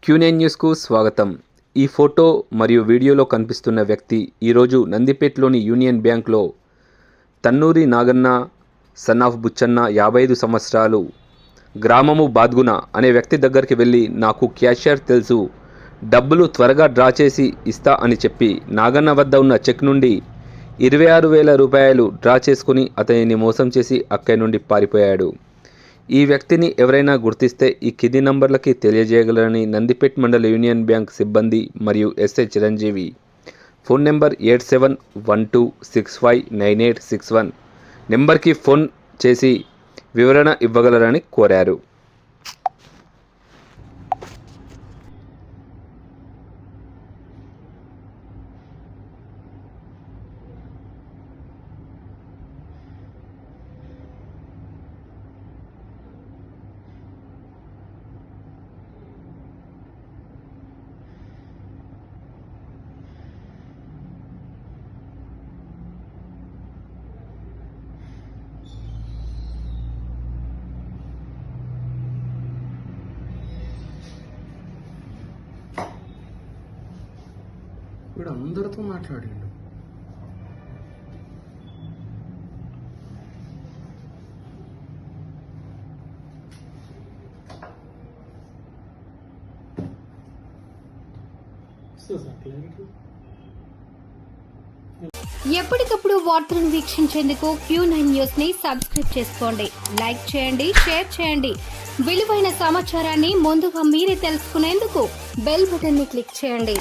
Q9 న్యూస్కు స్వాగతం. ఈ ఫోటో మరియు వీడియోలో కనిపిస్తున్న వ్యక్తి ఈరోజు నందిపేటలోని యూనియన్ బ్యాంక్లో తన్నూరి నాగన్న సన్ ఆఫ్ బుచ్చన్న 55 సంవత్సరాలు గ్రామము బాద్గున అనే వ్యక్తి దగ్గరికి వెళ్ళి నాకు క్యాషియర్ తెలుసు, డబ్బులు త్వరగా డ్రా చేసి ఇస్తా అని చెప్పి నాగన్న వద్ద ఉన్న చెక్ నుండి 26,000 రూపాయలు డ్రా చేసుకుని అతనిని మోసం చేసి అక్కడి నుండి పారిపోయాడు. ఈ వ్యక్తిని ఎవరైనా గుర్తిస్తే ఈ కింది నంబర్లకి తెలియజేయగలరని నందిపేట్ మండల యూనియన్ బ్యాంక్ సిబ్బంది మరియు ఎస్ఐ చిరంజీవి ఫోన్ నెంబర్ 8712659861 నెంబర్కి ఫోన్ చేసి వివరణ ఇవ్వగలరని కోరారు. వీడు అందరితో మాట్లాడిండు. ఎప్పటికప్పుడు వార్తలను వీక్షించేందుకు Q9 న్యూస్ ని సబ్స్క్రైబ్ చేసుకోండి, లైక్ చేయండి, షేర్ చేయండి. విలువైన సమాచారాన్ని ముందుగా మీరే తెలుసుకునేందుకు బెల్ బటన్ ని క్లిక్ చేయండి.